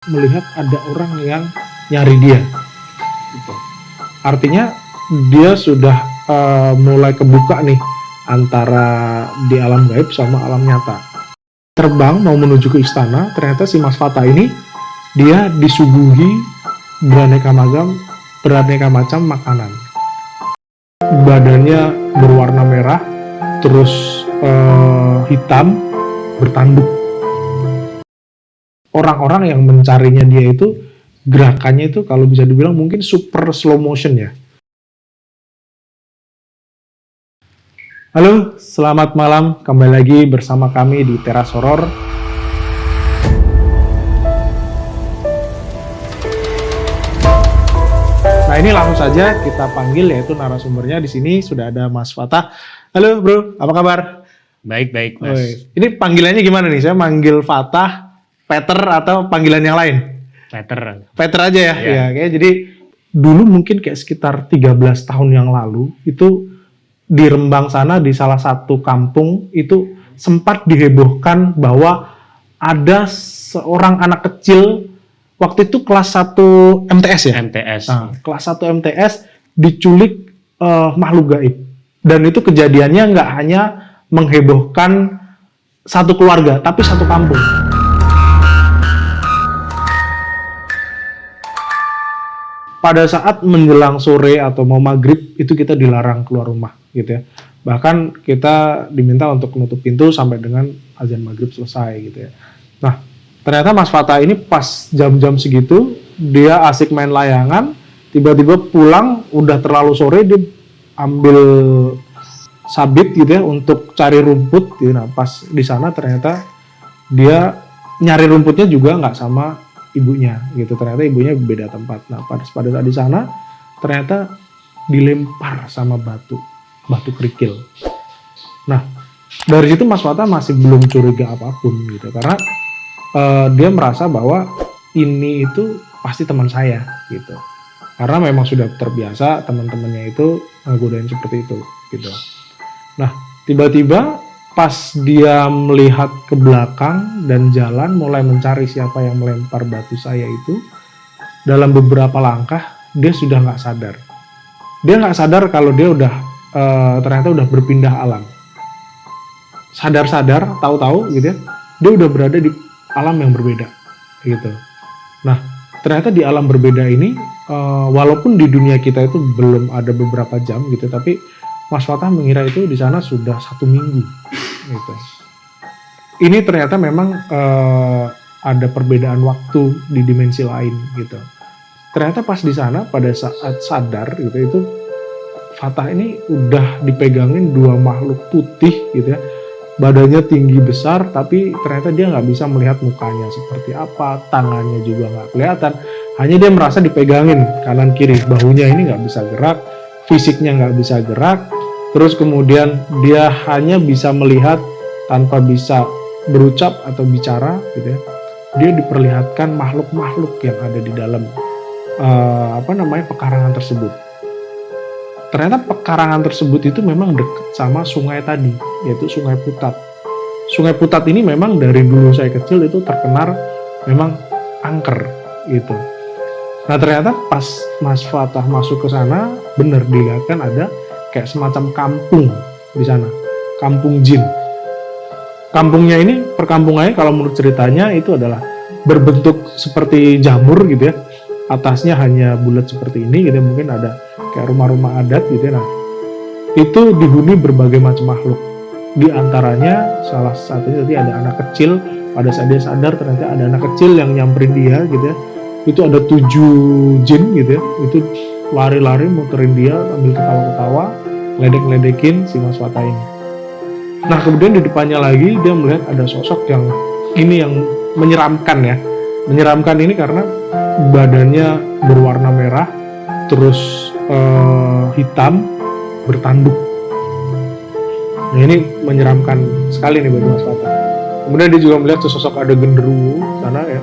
melihat ada orang yang nyari dia. Gitu. Artinya dia sudah mulai kebuka nih antara di alam gaib sama alam nyata. Terbang mau menuju ke istana, ternyata si Mas Fata ini dia disuguhi beraneka macam makanan. Badannya berwarna merah, terus hitam, bertanduk. Orang-orang yang mencarinya dia itu gerakannya itu kalau bisa dibilang mungkin super slow motion ya. Halo, selamat malam. Kembali lagi bersama kami di Teras Horor. Nah, ini langsung saja kita panggil yaitu narasumbernya. Di sini sudah ada Mas Fata. Halo, Bro. Apa kabar? Baik, Mas. Ini panggilannya gimana nih? Saya manggil Fata, Peter atau panggilan yang lain? Peter aja ya. Iya. Ya, kayak jadi dulu mungkin kayak sekitar 13 tahun yang lalu itu di Rembang sana di salah satu kampung itu sempat dihebohkan bahwa ada seorang anak kecil waktu itu kelas 1 MTS ya? MTS. Nah, kelas 1 MTS diculik makhluk gaib. Dan itu kejadiannya nggak hanya menghebohkan satu keluarga, tapi satu kampung. Pada saat menjelang sore atau mau maghrib itu kita dilarang keluar rumah gitu ya. Bahkan kita diminta untuk menutup pintu sampai dengan azan maghrib selesai gitu ya. Nah, ternyata Mas Fata ini pas jam-jam segitu dia asik main layangan, tiba-tiba pulang udah terlalu sore, dia ambil sabit gitu ya untuk cari rumput gitu. Nah, pas di sana ternyata dia nyari rumputnya juga nggak sama ibunya gitu, ternyata ibunya beda tempat. Nah, pada saat di sana ternyata dilempar sama batu kerikil. Nah, dari situ Mas Fata masih belum curiga apapun gitu, karena dia merasa bahwa ini itu pasti teman saya gitu, karena memang sudah terbiasa teman-temannya itu ngegodain seperti itu gitu. Nah, tiba-tiba pas dia melihat ke belakang dan jalan mulai mencari siapa yang melempar batu saya itu, dalam beberapa langkah dia sudah nggak sadar. Dia nggak sadar kalau dia udah ternyata udah berpindah alam. Sadar-sadar, tahu-tahu gitu ya, dia udah berada di alam yang berbeda gitu. Nah, ternyata di alam berbeda ini, walaupun di dunia kita itu belum ada beberapa jam gitu, tapi Mas Fata mengira itu di sana sudah 1 minggu gitu. Ini ternyata memang ada perbedaan waktu di dimensi lain gitu. Ternyata pas di sana pada saat sadar gitu, itu Fatah ini udah dipegangin 2 makhluk putih gitu ya. Badannya tinggi besar, tapi ternyata dia nggak bisa melihat mukanya seperti apa, tangannya juga nggak kelihatan. Hanya dia merasa dipegangin kanan kiri, bahunya ini nggak bisa gerak, fisiknya nggak bisa gerak. Terus kemudian dia hanya bisa melihat tanpa bisa berucap atau bicara gitu ya. Dia diperlihatkan makhluk-makhluk yang ada di dalam pekarangan tersebut. Ternyata pekarangan tersebut itu memang dekat sama sungai tadi, yaitu Sungai Putat. Sungai Putat ini memang dari dulu saya kecil itu terkenal memang angker gitu. Nah, ternyata pas Mas Fatah masuk ke sana, benar dilihatkan ada kayak semacam kampung di sana, kampung jin. Kampungnya ini, perkampungannya kalau menurut ceritanya itu adalah berbentuk seperti jamur gitu ya. Atasnya hanya bulat seperti ini gitu, mungkin ada kayak rumah-rumah adat gitu ya. Nah, itu dihuni berbagai macam makhluk. Di antaranya salah satunya tadi ada anak kecil. Pada saat dia sadar ternyata ada anak kecil yang nyamperin dia gitu ya. Itu ada 7 jin gitu ya. Itu lari-lari muterin dia sambil ketawa-ketawa, ngeledek-ngeledekin si Mas Fata ini. Nah, kemudian di depannya lagi dia melihat ada sosok yang ini yang menyeramkan ya. Menyeramkan ini karena badannya berwarna merah, terus hitam, bertanduk. Nah, ini menyeramkan sekali nih bagi Mas Fata. Kemudian dia juga melihat sosok ada genderuwo sana ya.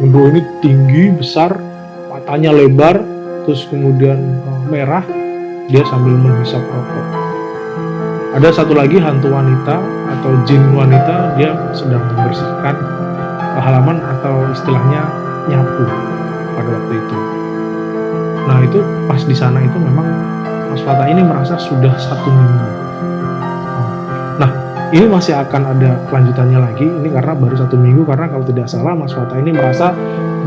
Genderuwo ini tinggi, besar, matanya lebar, terus kemudian merah, dia sambil menghisap rokok. Ada satu lagi hantu wanita atau jin wanita, dia sedang membersihkan halaman atau istilahnya nyapu pada waktu itu. Nah itu pas di sana itu memang Mas Fatah ini merasa sudah 1 minggu. Nah ini masih akan ada kelanjutannya lagi, ini karena baru 1 minggu, karena kalau tidak salah Mas Fatah ini merasa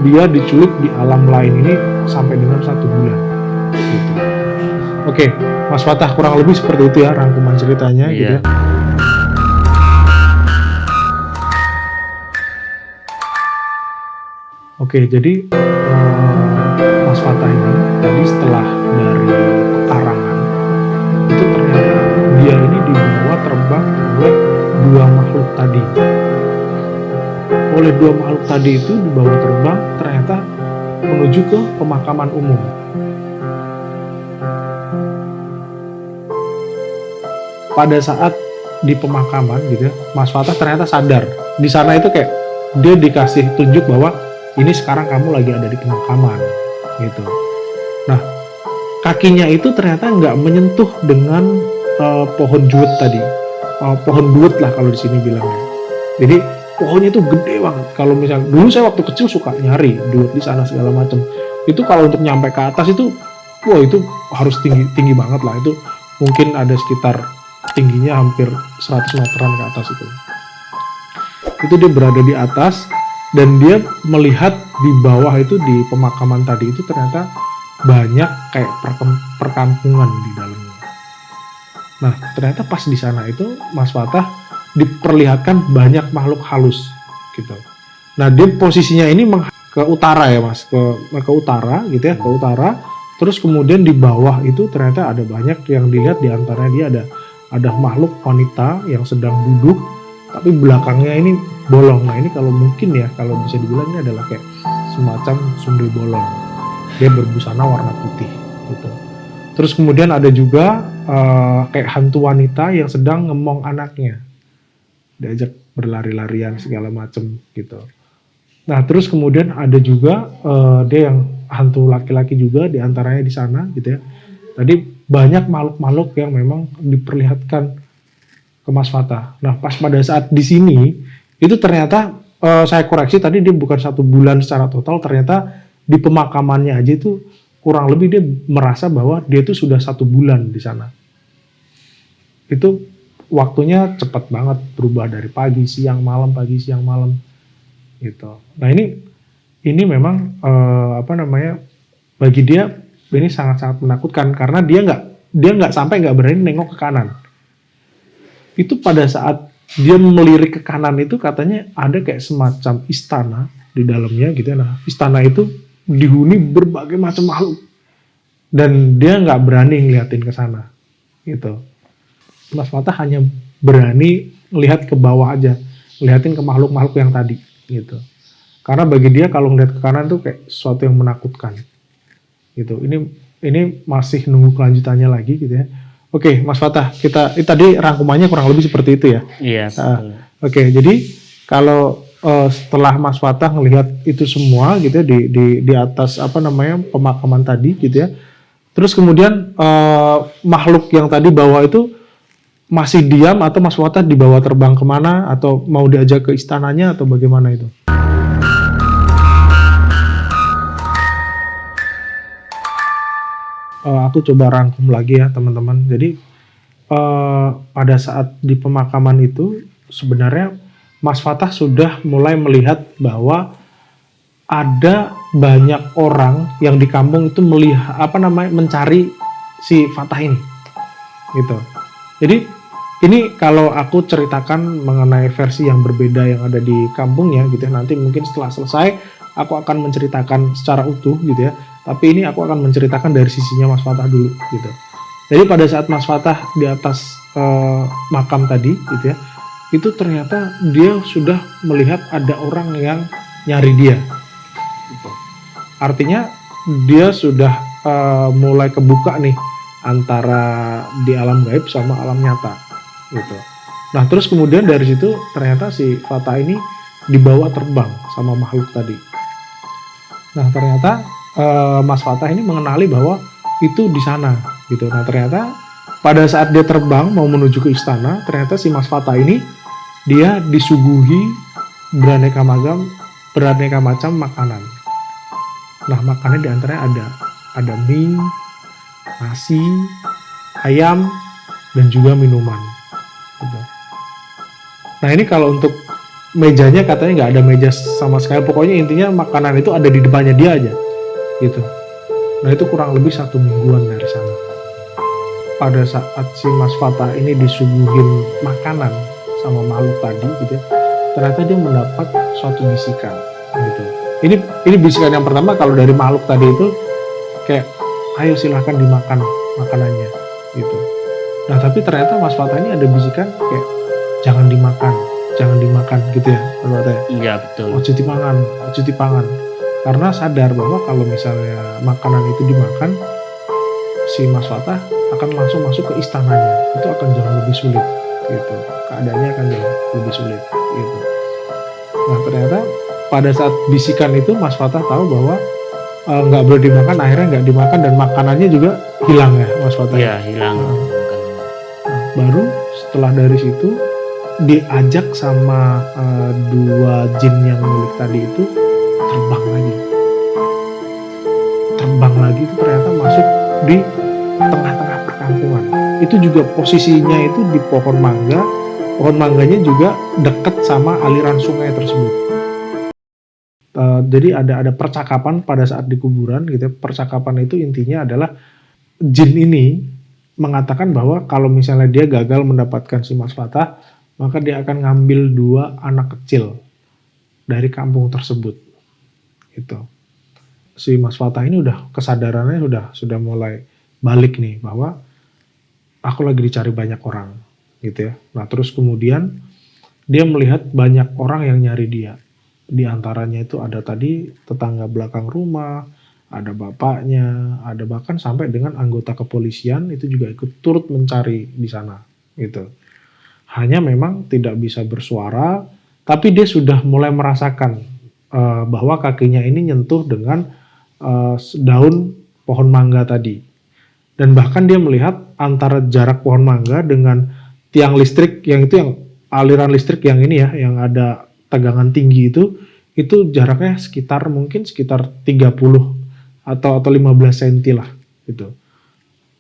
dia diculik di alam lain ini sampai dengan 1 bulan gitu. Oke, Mas Fatah kurang lebih seperti itu ya rangkuman ceritanya gitu ya. Oke, jadi Mas Fatah ini tadi setelah dari pekarangan itu ternyata dia ini dibawa terbang oleh 2 makhluk tadi. Oleh 2 makhluk tadi itu dibawa terbang ternyata menuju ke pemakaman umum. Pada saat di pemakaman gitu ya, Mas Fatah ternyata sadar. Di sana itu kayak dia dikasih tunjuk bahwa ini sekarang kamu lagi ada di pemakaman gitu. Nah, kakinya itu ternyata nggak menyentuh dengan pohon juwet tadi. Pohon duet lah kalau di sini bilangnya. Jadi pohonnya itu gede banget. Kalau misalnya dulu saya waktu kecil suka nyari duet di sana segala macam. Itu kalau untuk nyampe ke atas itu, wah itu harus tinggi banget lah. Itu mungkin ada sekitar tingginya hampir 100 meteran ke atas itu. Itu dia berada di atas dan dia melihat di bawah itu di pemakaman tadi itu ternyata banyak kayak perkampungan di dalamnya. Nah ternyata pas di sana itu Mas Fatah diperlihatkan banyak makhluk halus gitu. Nah dia posisinya ini ke utara ya Mas, ke utara gitu ya, ke utara. Terus kemudian di bawah itu ternyata ada banyak yang dilihat, di antaranya dia ada makhluk wanita yang sedang duduk, tapi belakangnya ini bolong. Nah ini kalau mungkin ya, kalau bisa dibilang ini adalah kayak semacam sundel bolong. Dia berbusana warna putih gitu. Terus kemudian ada juga kayak hantu wanita yang sedang ngemong anaknya, diajak berlari-larian segala macem gitu. Nah terus kemudian ada juga dia yang hantu laki-laki juga diantaranya di sana gitu ya. Tadi banyak makhluk-makhluk yang memang diperlihatkan ke Mas Fatah. Nah pas pada saat di sini itu ternyata saya koreksi tadi dia bukan 1 bulan secara total, ternyata di pemakamannya aja itu kurang lebih dia merasa bahwa dia itu sudah 1 bulan di sana. Itu waktunya cepat banget, berubah dari pagi siang malam pagi siang malam gitu. Nah ini memang bagi dia ini sangat-sangat menakutkan karena dia nggak sampai nggak berani nengok ke kanan. Itu pada saat dia melirik ke kanan itu katanya ada kayak semacam istana di dalamnya gitu ya. Nah istana itu dihuni berbagai macam makhluk dan dia nggak berani ngeliatin ke sana gitu. Mas Fatah hanya berani ngelihat ke bawah aja, ngeliatin ke makhluk-makhluk yang tadi gitu. Karena bagi dia kalau ngeliat ke kanan tuh kayak sesuatu yang menakutkan gitu. Ini masih nunggu kelanjutannya lagi gitu ya. Oke, Mas Fatah, kita tadi rangkumannya kurang lebih seperti itu ya. Iya. Oke, jadi kalau setelah Mas Fatah ngelihat itu semua gitu ya di atas pemakaman tadi gitu ya. Terus kemudian makhluk yang tadi bawa itu masih diam atau Mas Fatah dibawa terbang kemana atau mau diajak ke istananya atau bagaimana itu? Aku coba rangkum lagi ya teman-teman. Jadi pada saat di pemakaman itu sebenarnya Mas Fatah sudah mulai melihat bahwa ada banyak orang yang di kampung itu mencari si Fatah ini, gitu. Jadi ini kalau aku ceritakan mengenai versi yang berbeda yang ada di kampungnya gitu ya, nanti mungkin setelah selesai aku akan menceritakan secara utuh gitu ya. Tapi ini aku akan menceritakan dari sisinya Mas Fatah dulu gitu. Jadi pada saat Mas Fatah di atas makam tadi gitu ya, itu ternyata dia sudah melihat ada orang yang nyari dia. Gitu. Artinya dia sudah mulai kebuka nih antara di alam gaib sama alam nyata gitu. Nah terus kemudian dari situ ternyata si Fatah ini dibawa terbang sama makhluk tadi. Nah ternyata Mas Fatah ini mengenali bahwa itu di sana gitu. Nah ternyata pada saat dia terbang mau menuju ke istana, ternyata si Mas Fatah ini dia disuguhi beraneka macam makanan Nah, makannya diantaranya ada mie, nasi, ayam, dan juga minuman. Gitu. Nah, ini kalau untuk mejanya katanya nggak ada meja sama sekali. Pokoknya intinya makanan itu ada di depannya dia aja. Gitu. Nah, itu kurang lebih 1 mingguan dari sana. Pada saat si Mas Fatah ini disuguhin makanan sama makhluk tadi gitu ya, ternyata dia mendapat suatu bisikan gitu. Ini bisikan yang pertama kalau dari makhluk tadi itu kayak ayo silahkan dimakan makanannya gitu. Nah, tapi ternyata Mas Fatah ini ada bisikan kayak jangan dimakan gitu ya, Iya betul. ojo dipangan. Karena sadar bahwa kalau misalnya makanan itu dimakan, si Mas Fatah akan langsung masuk ke istananya, itu akan jauh lebih sulit gitu, keadaannya akan jauh lebih sulit gitu. Nah, ternyata pada saat bisikan itu Mas Fatah tahu bahwa nggak boleh dimakan, akhirnya nggak dimakan dan makanannya juga hilang ya Mas Fatah. Iya hilang. Nah, baru setelah dari situ diajak sama 2 jin yang milik tadi itu terbang lagi itu ternyata masuk di tengah-tengah perkampungan. Itu juga posisinya itu di pohon mangganya juga dekat sama aliran sungai tersebut. Jadi ada percakapan pada saat di kuburan gitu ya. Percakapan itu intinya adalah jin ini mengatakan bahwa kalau misalnya dia gagal mendapatkan si Mas Fatah, maka dia akan ngambil 2 anak kecil dari kampung tersebut gitu. Si Mas Fatah ini udah kesadarannya sudah mulai balik nih bahwa aku lagi dicari banyak orang gitu ya. Nah, terus kemudian dia melihat banyak orang yang nyari dia. Di antaranya itu ada tadi tetangga belakang rumah, ada bapaknya, ada bahkan sampai dengan anggota kepolisian itu juga ikut turut mencari di sana gitu. Hanya memang tidak bisa bersuara, tapi dia sudah mulai merasakan bahwa kakinya ini nyentuh dengan daun pohon mangga tadi. Dan bahkan dia melihat antara jarak pohon mangga dengan tiang listrik yang aliran listrik yang ini ya, yang ada tegangan tinggi itu jaraknya mungkin sekitar 30 atau 15 cm lah gitu.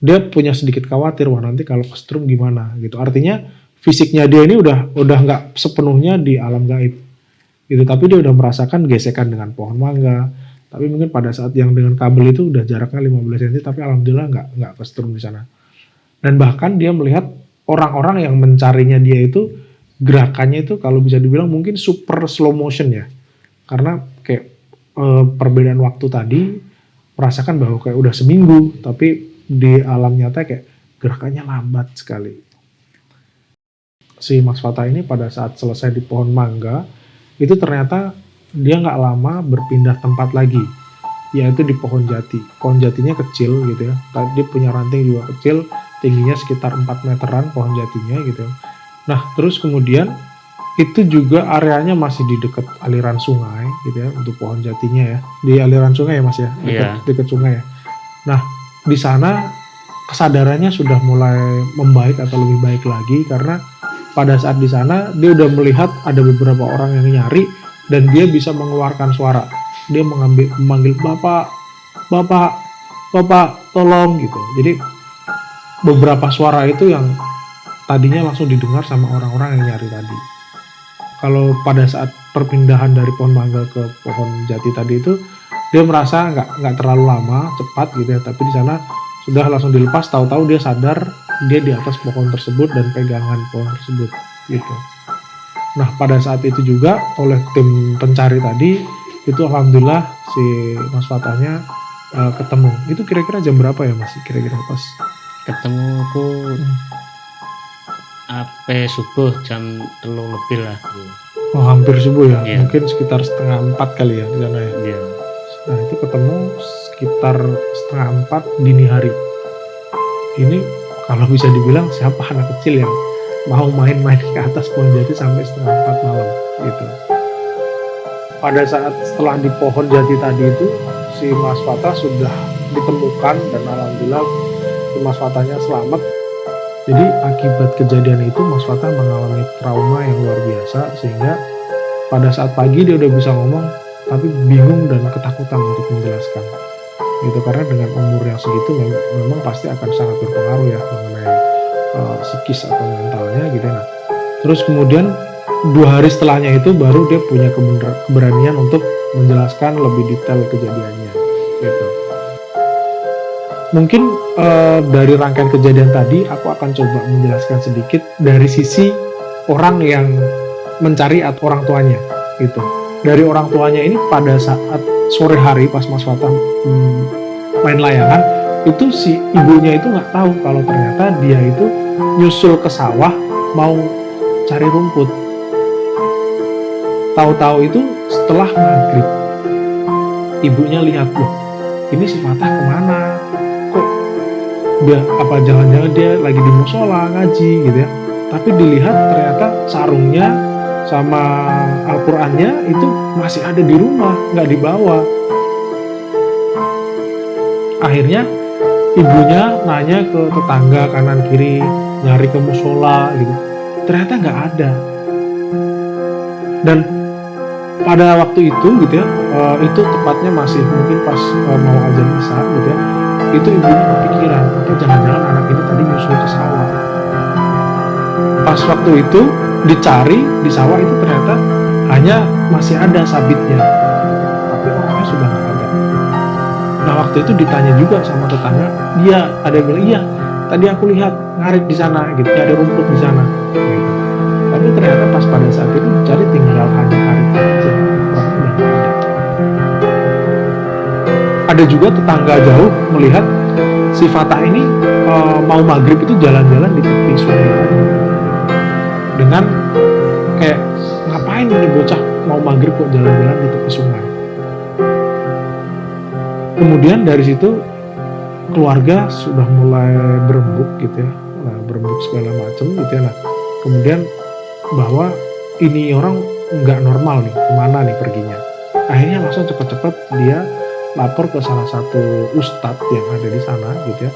Dia punya sedikit khawatir, wah nanti kalau kesetrum gimana gitu. Artinya fisiknya dia ini udah nggak sepenuhnya di alam gaib gitu, tapi dia udah merasakan gesekan dengan pohon mangga. Tapi mungkin pada saat yang dengan kabel itu udah jaraknya 15 cm, tapi alhamdulillah nggak kesetrum di sana. Dan bahkan dia melihat orang-orang yang mencarinya dia itu gerakannya itu kalau bisa dibilang mungkin super slow motion ya. Karena kayak perbedaan waktu tadi merasakan bahwa kayak udah seminggu, tapi di alam nyata kayak gerakannya lambat sekali. Si Mas Fatah ini pada saat selesai di pohon mangga, itu ternyata dia nggak lama berpindah tempat lagi, yaitu di pohon jati. Pohon jatinya kecil gitu ya, dia punya ranting juga kecil, tingginya sekitar 4 meteran pohon jatinya gitu. Nah, terus kemudian itu juga areanya masih di dekat aliran sungai gitu ya, untuk pohon jatinya ya. Di aliran sungai ya Mas ya, dekat sungai ya. Nah, di sana kesadarannya sudah mulai membaik atau lebih baik lagi, karena pada saat di sana dia udah melihat ada beberapa orang yang nyari dan dia bisa mengeluarkan suara. Dia memanggil bapak, tolong gitu. Jadi beberapa suara itu yang tadinya langsung didengar sama orang-orang yang nyari tadi. Kalau pada saat perpindahan dari pohon mangga ke pohon jati tadi itu, dia merasa nggak terlalu lama, cepat gitu ya. Tapi di sana sudah langsung dilepas, tahu-tahu dia sadar dia di atas pohon tersebut dan pegangan pohon tersebut gitu. Nah, pada saat itu juga oleh tim pencari tadi itu alhamdulillah si Mas Fatahnya ketemu. Itu kira-kira jam berapa ya Mas? Kira-kira pas ketemu aku subuh jam 3 lebih lah. Oh, hampir subuh ya. Yeah. Mungkin sekitar 3:30 kali ya di sana ya. Yeah. Nah, itu ketemu sekitar 3:30 dini hari. Ini kalau bisa dibilang siapa anak kecil yang mau main-main ke atas pohon jati sampai 3:30 malam gitu. Pada saat setelah di pohon jati tadi itu si Mas Fatah sudah ditemukan dan alhamdulillah si Mas Fatahnya selamat. Jadi akibat kejadian itu Mas Fatah mengalami trauma yang luar biasa, sehingga pada saat pagi dia udah bisa ngomong tapi bingung dan ketakutan untuk menjelaskan. Gitu, karena dengan umur yang segitu memang pasti akan sangat berpengaruh ya mengenai psikis atau mentalnya gitu ya. Nah, terus kemudian 2 hari setelahnya itu baru dia punya keberanian untuk menjelaskan lebih detail kejadiannya gitu. Mungkin dari rangkaian kejadian tadi aku akan coba menjelaskan sedikit dari sisi orang yang mencari orang tuanya gitu. Dari orang tuanya ini pada saat sore hari pas Mas Fatah main layangan, itu si ibunya itu nggak tahu kalau ternyata dia itu nyusul ke sawah mau cari rumput. Tahu-tahu itu setelah maghrib, ibunya lihat, loh ini si Fatah kemana? Kok dia, apa jangan-jangan dia lagi di musola ngaji gitu ya? Tapi dilihat ternyata sarungnya sama Al-Qur'annya itu masih ada di rumah, nggak dibawa. Akhirnya ibunya nanya ke tetangga kanan kiri, nyari ke musola gitu. Ternyata nggak ada. Dan pada waktu itu gitu ya, itu tepatnya masih mungkin pas mau azan isya gitu ya. Itu ibunya kepikiran, apa jangan-jangan anak ini tadi nyusul ke sawah. Pas waktu itu dicari di sawah itu ternyata hanya masih ada sabitnya, tapi orangnya sudah nggak ada. Nah waktu itu ditanya juga sama tetangga, dia ada yang bilang iya, tadi aku lihat ngarit di sana, gitu, ada rumput di sana. Gitu. Tapi ternyata pas pada saat itu dicari tinggal hanya ngarit saja, orangnya udah nggak ada. Ada juga tetangga jauh melihat si Fatah ini mau maghrib itu jalan-jalan di tepi sungai tadi. Dengan kayak ngapain ini bocah mau maghrib kok jalan-jalan di tepi sungai. Kemudian dari situ keluarga sudah mulai berembuk gitu ya, berembuk segala macam gitu ya. Nah, kemudian bahwa ini orang nggak normal nih, kemana nih perginya. Akhirnya langsung cepat-cepat dia lapor ke salah satu ustadz yang ada di sana gitu ya.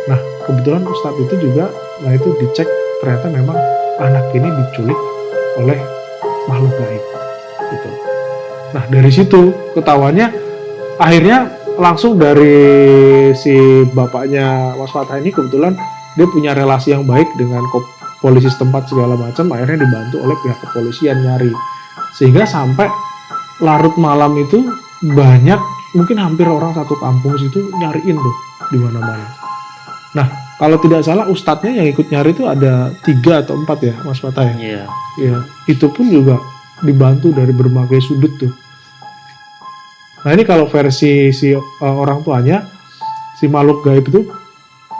Nah kebetulan ustadz itu juga, nah itu dicek ternyata memang anak ini diculik oleh makhluk gaib gitu. Nah dari situ ketahuannya, akhirnya langsung dari si bapaknya Mas Fatah ini, kebetulan dia punya relasi yang baik dengan polisi setempat segala macam, akhirnya dibantu oleh pihak kepolisian nyari, sehingga sampai larut malam itu banyak, mungkin hampir orang satu kampung situ nyariin tuh di mana-mana. Nah kalau tidak salah ustadznya yang ikut nyari itu ada 3 atau 4 ya Mas Fatah ya. Iya. Ya itu pun juga dibantu dari berbagai sudut tuh. Nah ini kalau versi si orang tuanya, si makhluk gaib itu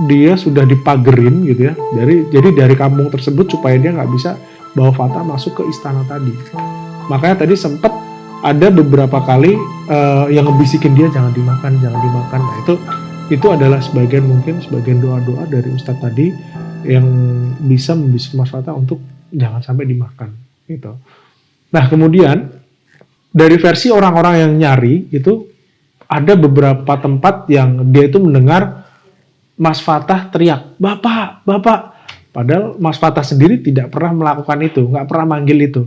dia sudah dipagerin gitu ya, jadi dari kampung tersebut supaya dia nggak bisa bawa Fatah masuk ke istana tadi. Makanya tadi sempat ada beberapa kali yang ngebisikin dia jangan dimakan. Nah itu adalah sebagian doa-doa dari ustadz tadi yang bisa membisik Mas Fatah untuk jangan sampai dimakan gitu. Nah kemudian dari versi orang-orang yang nyari itu ada beberapa tempat yang dia itu mendengar Mas Fatah teriak, "Bapak, Bapak." Padahal Mas Fatah sendiri tidak pernah melakukan itu, nggak pernah manggil itu.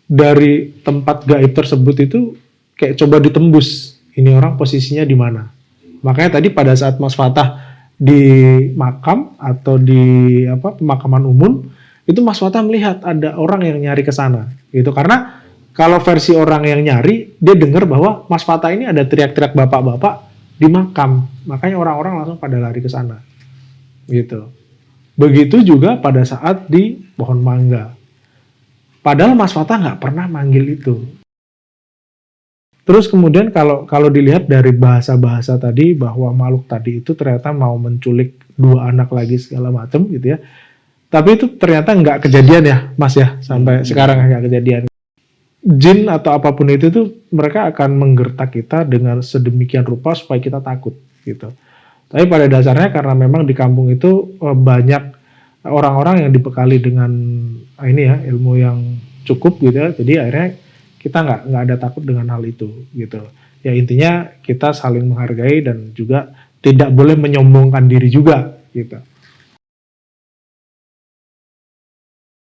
Dari tempat gaib tersebut itu kayak coba ditembus, ini orang posisinya di mana. Makanya tadi pada saat Mas Fatah di makam atau di pemakaman umum, itu Mas Fatah melihat ada orang yang nyari ke sana. Gitu, karena kalau versi orang yang nyari, dia dengar bahwa Mas Fatah ini ada teriak-teriak bapak-bapak di makam, makanya orang-orang langsung pada lari ke sana. Gitu. Begitu juga pada saat di pohon mangga. Padahal Mas Fatah nggak pernah manggil itu. Terus kemudian kalau dilihat dari bahasa-bahasa tadi bahwa makhluk tadi itu ternyata mau menculik 2 anak lagi segala macam gitu ya. Tapi itu ternyata nggak kejadian ya Mas ya, sampai sekarang nggak kejadian. Jin atau apapun itu tuh mereka akan menggertak kita dengan sedemikian rupa supaya kita takut gitu. Tapi pada dasarnya karena memang di kampung itu banyak orang-orang yang dibekali dengan ini ya ilmu yang cukup gitu ya. Jadi akhirnya kita nggak ada takut dengan hal itu gitu. Ya intinya kita saling menghargai dan juga tidak boleh menyombongkan diri juga gitu.